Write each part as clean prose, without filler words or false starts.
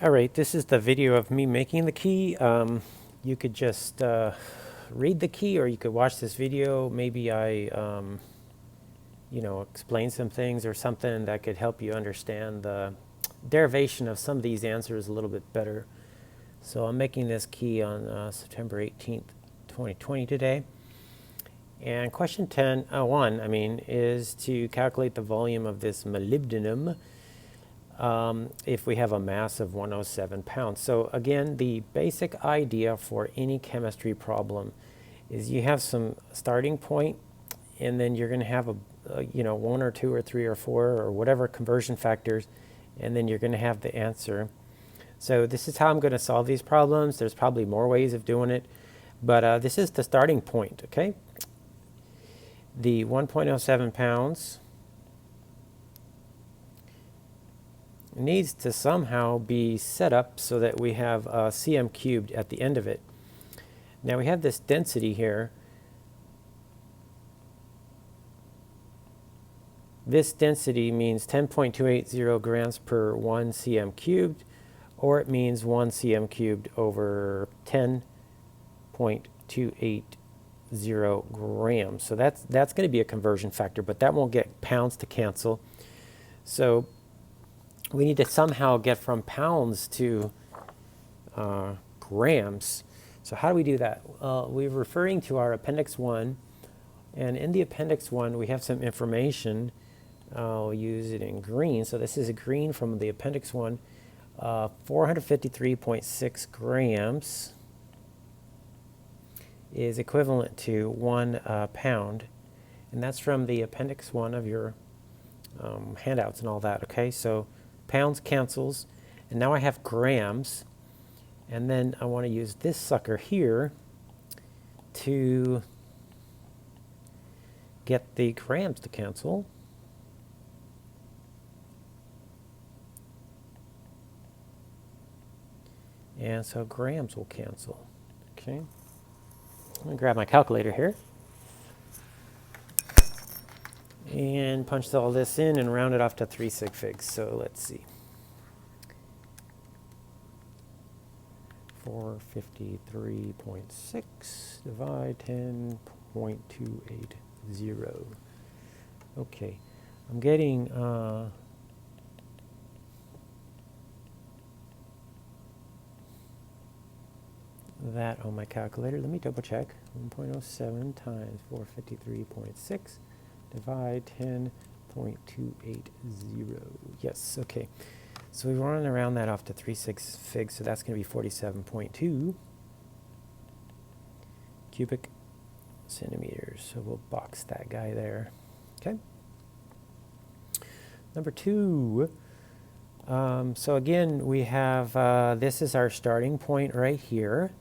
Alright, this is the video of me making the key. You could just read the key, or you could watch this video. Maybe I explain some things or something that could help you understand the derivation of some of these answers a little bit better. So I'm making this key on September 18th, 2020 today. And question 1, is to calculate the volume of this molybdenum if we have a mass of 107 pounds. So again, the basic idea for any chemistry problem is you have some starting point, and then you're going to have a one or two or three or four or whatever conversion factors, and then you're going to have the answer. So this is how I'm going to solve these problems. There's probably more ways of doing it, but this is the starting point, okay? The 1.07 pounds needs to somehow be set up so that we have cm cubed at the end of it. Now we have this density here. This density means 10.280 grams per 1 cm cubed, or it means 1 cm cubed over 10.280 grams. So that's going to be a conversion factor, but that won't get pounds to cancel. So we need to somehow get from pounds to grams. So how do we do that? We're referring to our Appendix 1, and in the Appendix 1 we have some information. I'll use it in green. So this is a green from the Appendix 1. 453.6 grams is equivalent to 1 pound, and that's from the Appendix 1 of your handouts and all that, okay? So pounds cancels, and now I have grams, and then I want to use this sucker here to get the grams to cancel. And so grams will cancel, okay? I'm going to grab my calculator here and punch all this in and round it off to 3 sig figs. So let's see. 453.6 divide 10.280. Okay, I'm getting that on my calculator. Let me double check. 1.07 times 453.6 divide 10.280. Yes, okay. So we run around that off to 3 6 figs, so that's going to be 47.2 cubic centimeters. So we'll box that guy there. Okay. Number 2. So again, we have, this is our starting point right here.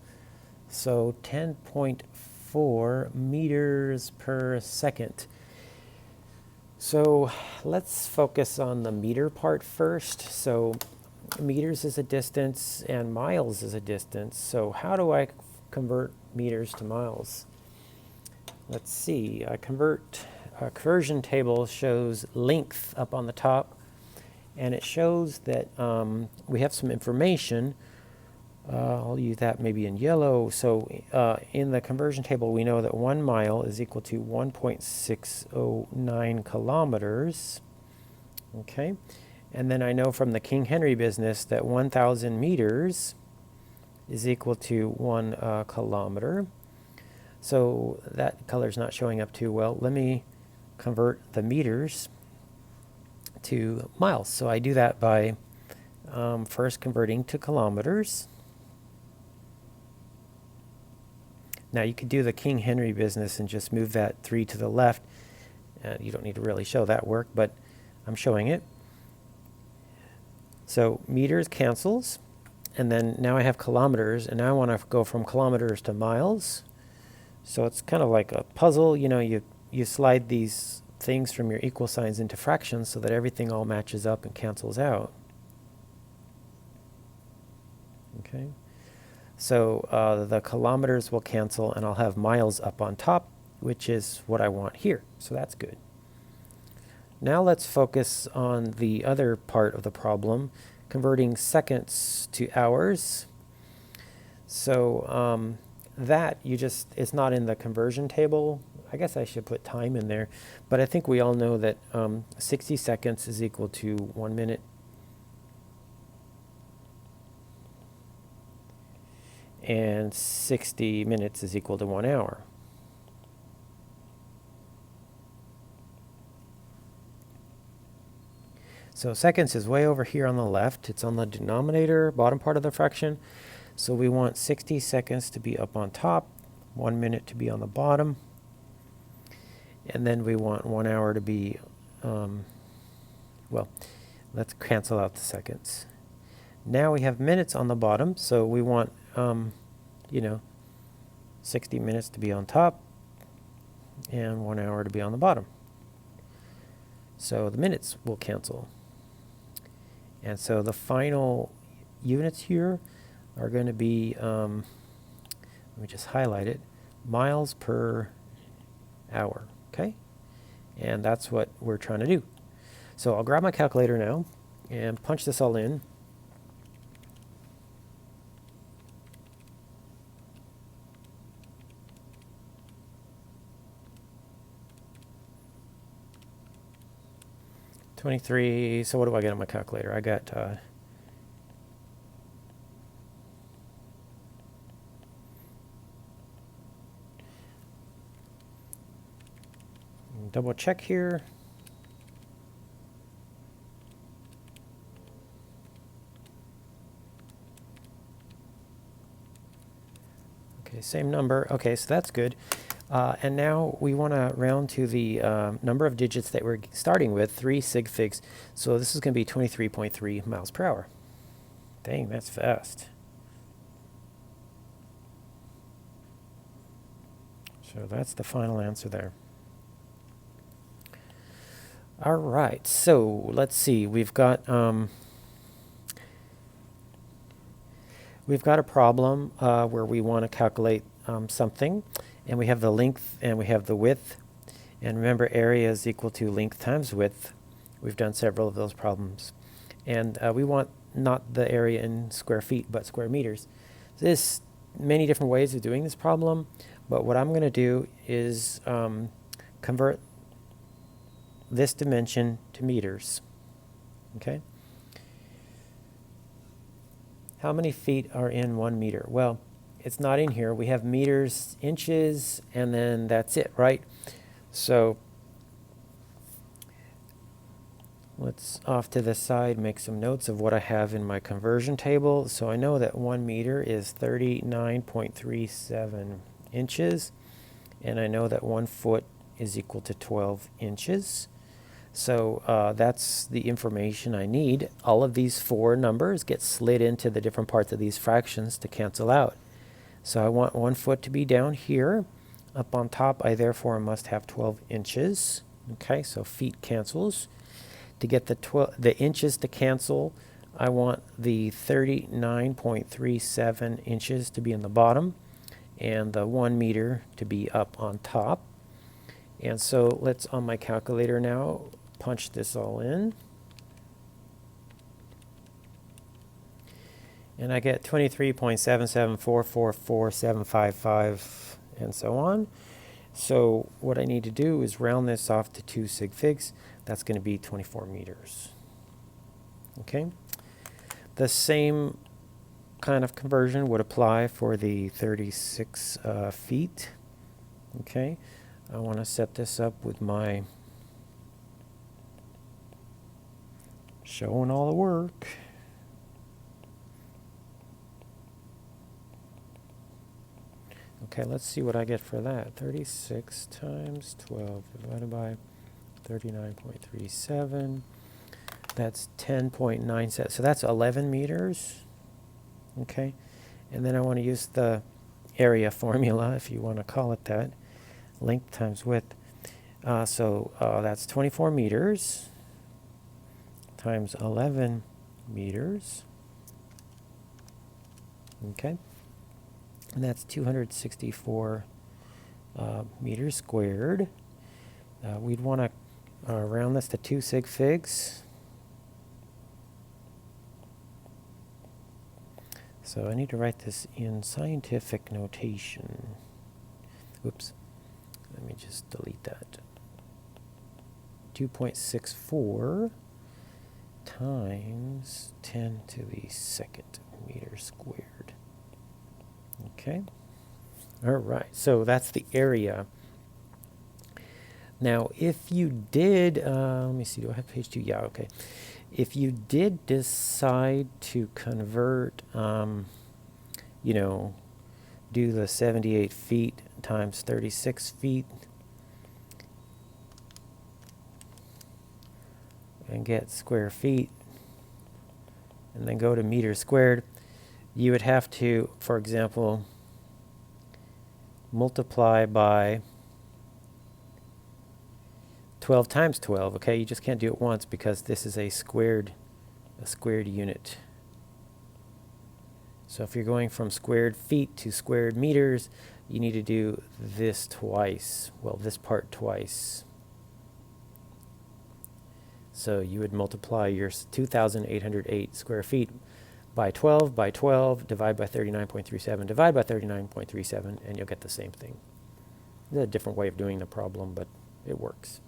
So 10.4 meters per second. So let's focus on the meter part first. So meters is a distance and miles is a distance. So how do I convert meters to miles? Let's see. A conversion table shows length up on the top, and it shows that we have some information. I'll use that maybe in yellow. So in the conversion table, we know that 1 mile is equal to 1.609 kilometers. Okay, and then I know from the King Henry business that 1,000 meters is equal to 1 kilometer. So that color's not showing up too well. Let me convert the meters to miles. So I do that by first converting to kilometers. Now you could do the King Henry business and just move that 3 to the left. You don't need to really show that work, but I'm showing it. So meters cancels, and then now I have kilometers, and now I want to go from kilometers to miles. So it's kind of like a puzzle. You know, you slide these things from your equal signs into fractions so that everything all matches up and cancels out. Okay. So the kilometers will cancel, and I'll have miles up on top, which is what I want here. So that's good. Now let's focus on the other part of the problem, converting seconds to hours. So that it's not in the conversion table. I guess I should put time in there, but I think we all know that 60 seconds is equal to 1 minute. And 60 minutes is equal to 1 hour. So seconds is way over here on the left. It's on the denominator, bottom part of the fraction. So we want 60 seconds to be up on top, 1 minute to be on the bottom, and then we want 1 hour to be, well, let's cancel out the seconds. Now we have minutes on the bottom, so we want, 60 minutes to be on top and 1 hour to be on the bottom. So the minutes will cancel. And so the final units here are going to be, let me just highlight it, miles per hour, okay? And that's what we're trying to do. So I'll grab my calculator now and punch this all in. So what do I get on my calculator? I got double check here. Okay, same number. Okay, so that's good. And now we want to round to the number of digits that we're starting with, 3 sig figs. So this is going to be 23.3 miles per hour. Dang, that's fast. So that's the final answer there. All right, so let's see. We've got a problem where we want to calculate something. And we have the length and we have the width. And remember, area is equal to length times width. We've done several of those problems. And we want not the area in square feet, but square meters. There's many different ways of doing this problem, but what I'm going to do is convert this dimension to meters. Okay? How many feet are in 1 meter? Well, it's not in here. We have meters, inches, and then that's it, right? So let's off to the side make some notes of what I have in my conversion table. So I know that 1 meter is 39.37 inches, and I know that 1 foot is equal to 12 inches. So that's the information I need. All of these 4 numbers get slid into the different parts of these fractions to cancel out. So I want 1 foot to be down here. Up on top, I therefore must have 12 inches. Okay, so feet cancels. To get the inches to cancel, I want the 39.37 inches to be in the bottom and the 1 meter to be up on top. And so let's, on my calculator now, punch this all in. And I get 23.774444755 and so on. So what I need to do is round this off to 2 sig figs. That's going to be 24 meters. Okay. The same kind of conversion would apply for the 36 feet. Okay. I want to set this up with my showing all the work. Okay, let's see what I get for that. 36 times 12 divided by 39.37. That's 10.97. So that's 11 meters. Okay. And then I want to use the area formula, if you want to call it that. Length times width. So that's 24 meters times 11 meters. Okay. And that's 264 meters squared. We'd want to round this to 2 sig figs. So I need to write this in scientific notation. Oops. Let me just delete that. 2.64 times 10 to the second meter squared. Okay. All right. So that's the area. Now, if you did, let me see, do I have page 2? Yeah, okay. If you did decide to convert, you know, do the 78 feet times 36 feet and get square feet and then go to meters squared, you would have to, for example, multiply by 12 times 12, okay? You just can't do it once because this is a squared unit. So if you're going from squared feet to squared meters, you need to do this twice. Well, this part twice. So you would multiply your 2,808 square feet by 12, divide by 39.37, divide by 39.37, and you'll get the same thing. It's a different way of doing the problem, but it works.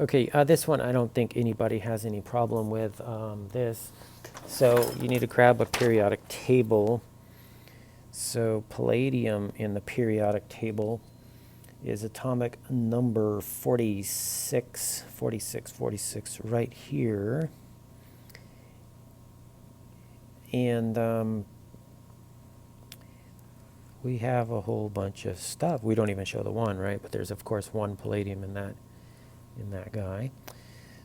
Okay, this one I don't think anybody has any problem with this. So you need to grab a periodic table. So palladium in the periodic table is atomic number 46 right here. And we have a whole bunch of stuff. We don't even show the one, right? But there's, of course, one palladium in that guy.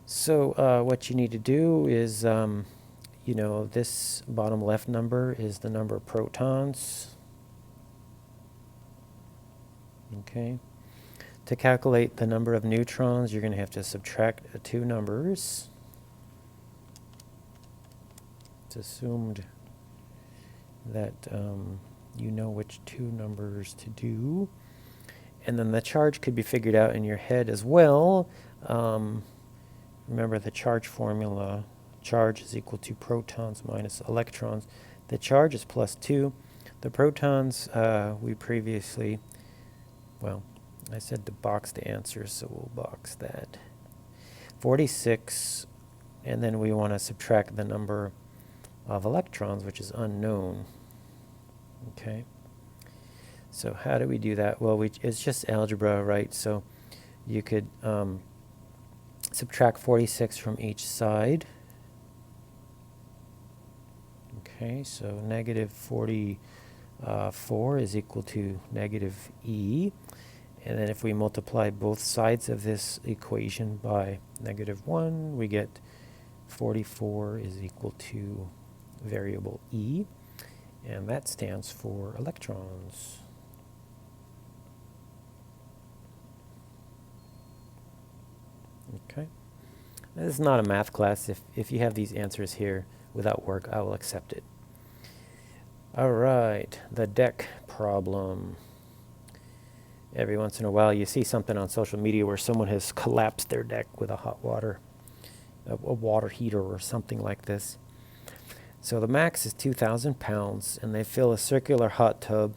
So what you need to do is, you know, this bottom left number is the number of protons. Okay. To calculate the number of neutrons, you're going to have to subtract two numbers. It's assumed that you know which two numbers to do. And then the charge could be figured out in your head as well. Remember the charge formula. Charge is equal to protons minus electrons. The charge is plus 2. The protons, we previously, well, I said to box the answers, so we'll box that. 46, and then we want to subtract the number of electrons, which is unknown. Okay. So how do we do that? Well, it's just algebra, right? So you could subtract 46 from each side. Okay, so negative 44 is equal to negative E. And then if we multiply both sides of this equation by negative 1, we get 44 is equal to variable E. And that stands for electrons. Okay. This is not a math class. If you have these answers here without work, I will accept it. All right, the deck problem. Every once in a while you see something on social media where someone has collapsed their deck with a hot water, a water heater or something like this. So the max is 2,000 pounds and they fill a circular hot tub.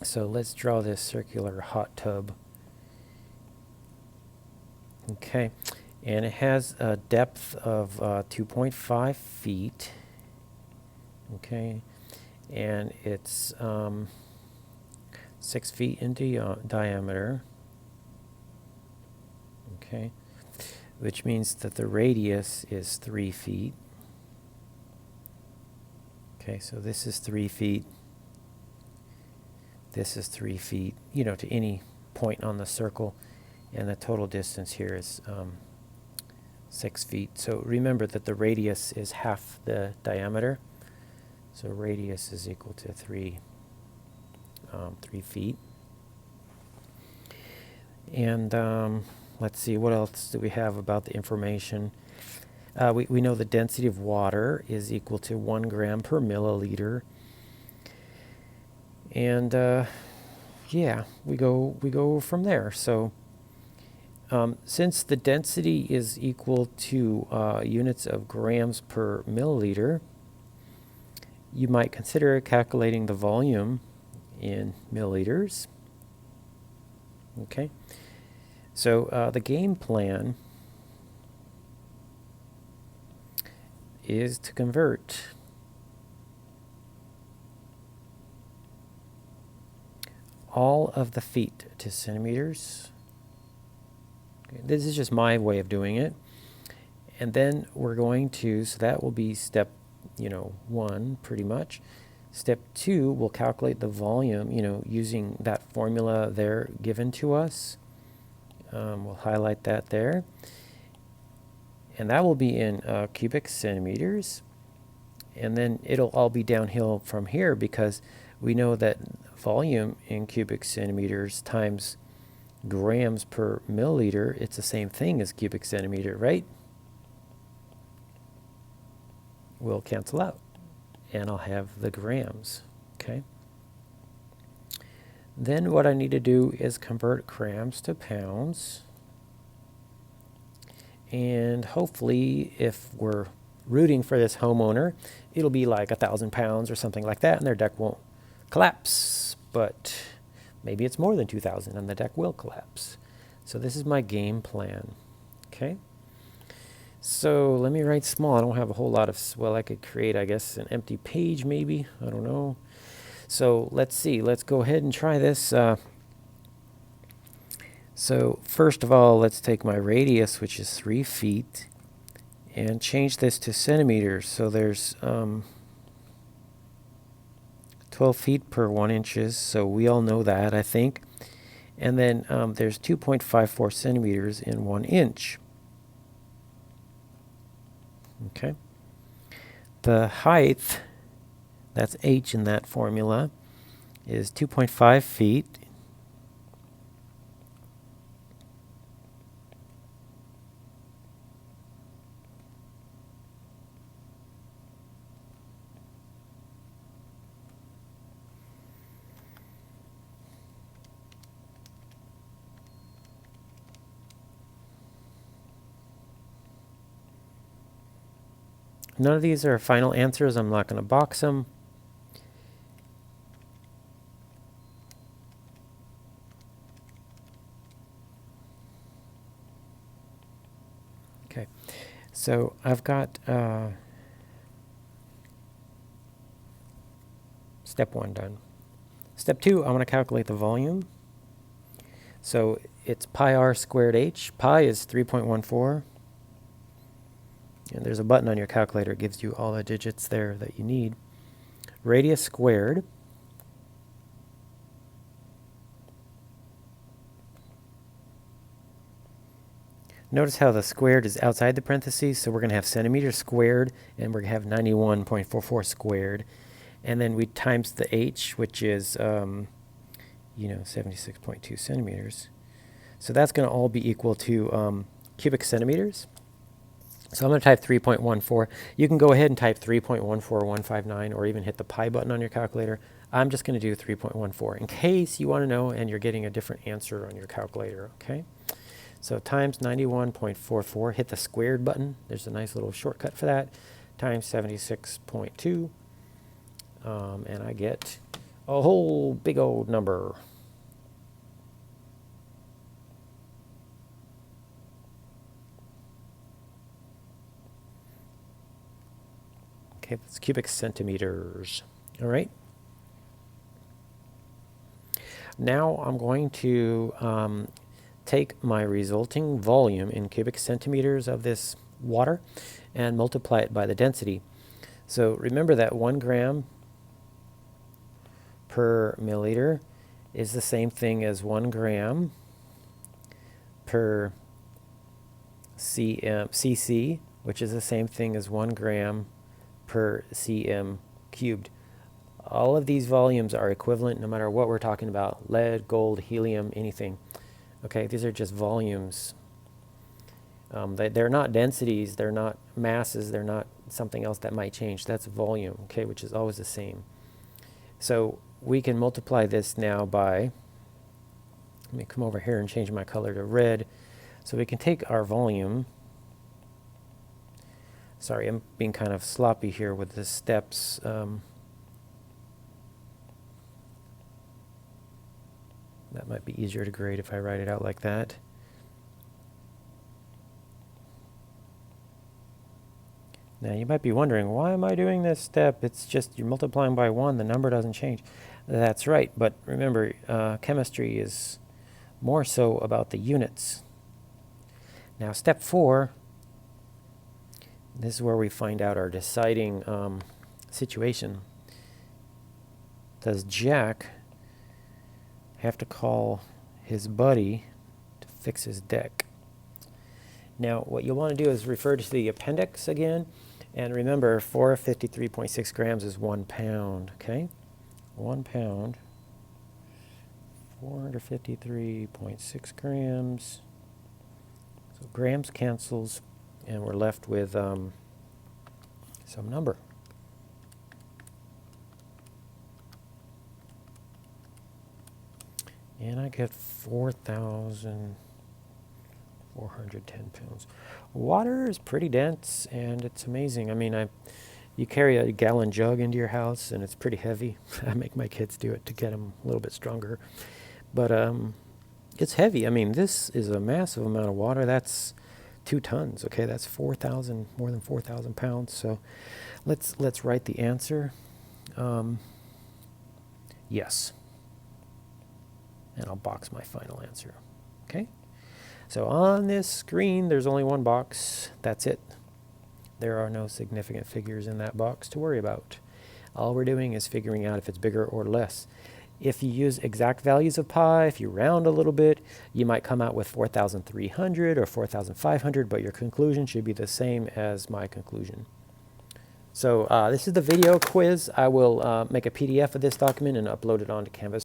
So let's draw this circular hot tub. Okay, and it has a depth of 2.5 feet. Okay, and it's 6 feet in diameter. Okay, which means that the radius is 3 feet. Okay, so this is 3 feet. This is 3 feet, you know, to any point on the circle. And the total distance here is 6 feet. So remember that the radius is half the diameter. So radius is equal to 3 feet. And let's see, what else do we have about the information? We know the density of water is equal to 1 gram per milliliter. And yeah, we go from there. So Since the density is equal to units of grams per milliliter, you might consider calculating the volume in milliliters. Okay, so the game plan is to convert all of the feet to centimeters. Okay, this is just my way of doing it. And then we're going to, so that will be step, 1 pretty much. Step 2, we'll calculate the volume, using that formula there given to us. We'll highlight that there. And that will be in cubic centimeters. And then it'll all be downhill from here because we know that volume in cubic centimeters times grams per milliliter, it's the same thing as cubic centimeter, right? Will cancel out, and I'll have the grams, okay? Then what I need to do is convert grams to pounds. And hopefully, if we're rooting for this homeowner, it'll be like 1,000 pounds or something like that, and their deck won't collapse. But maybe it's more than 2,000 and the deck will collapse. So this is my game plan, okay? So let me write small. I don't have a whole lot of, well, I could create, I guess, an empty page maybe. I don't know. So let's see. Let's go ahead and try this. So first of all, let's take my radius, which is 3 feet, and change this to centimeters. So there's 12 feet per 1 inches. So we all know that, I think. And then there's 2.54 centimeters in 1 inch. Okay. The height, that's h in that formula, is 2.5 feet. None of these are final answers. I'm not going to box them. Okay, so I've got step 1 done. Step 2, I want to calculate the volume. So it's pi r squared h. Pi is 3.14. And there's a button on your calculator. It gives you all the digits there that you need. Radius squared. Notice how the squared is outside the parentheses, so we're going to have centimeters squared, and we're going to have 91.44 squared. And then we times the h, which is, 76.2 centimeters. So that's going to all be equal to cubic centimeters. So I'm going to type 3.14. You can go ahead and type 3.14159 or even hit the pi button on your calculator. I'm just going to do 3.14 in case you want to know and you're getting a different answer on your calculator, okay? So times 91.44, hit the squared button. There's a nice little shortcut for that. Times 76.2, and I get a whole big old number. Okay, that's cubic centimeters. All right. Now I'm going to take my resulting volume in cubic centimeters of this water and multiply it by the density. So remember that 1 gram per milliliter is the same thing as 1 gram per cc, which is the same thing as 1 gram per cm cubed. All of these volumes are equivalent no matter what we're talking about: lead, gold, helium, anything. Okay, these are just volumes. They're not densities, they're not masses, they're not something else that might change. That's volume, okay, which is always the same. So we can multiply this now by, let me come over here and change my color to red. So we can take our volume. Sorry, I'm being kind of sloppy here with the steps. That might be easier to grade if I write it out like that. Now you might be wondering, why am I doing this step? It's just you're multiplying by 1, the number doesn't change. That's right, but remember, chemistry is more so about the units. Now step 4, this is where we find out our deciding situation. Does Jack have to call his buddy to fix his deck? Now what you'll want to do is refer to the appendix again, and remember 453.6 grams is 1 pound, okay? 1 pound, 453.6 grams. So grams cancels, and we're left with some number. And I get 4,410 pounds. Water is pretty dense, and it's amazing. I mean, you carry a gallon jug into your house, and it's pretty heavy. I make my kids do it to get them a little bit stronger. But it's heavy. I mean, this is a massive amount of water. That's 2 tons. Okay, that's more than 4,000 pounds. So let's write the answer. Yes. And I'll box my final answer. Okay? So on this screen, there's only one box. That's it. There are no significant figures in that box to worry about. All we're doing is figuring out if it's bigger or less. If you use exact values of pi, if you round a little bit, you might come out with 4,300 or 4,500, but your conclusion should be the same as my conclusion. So this is the video quiz. I will make a PDF of this document and upload it onto Canvas.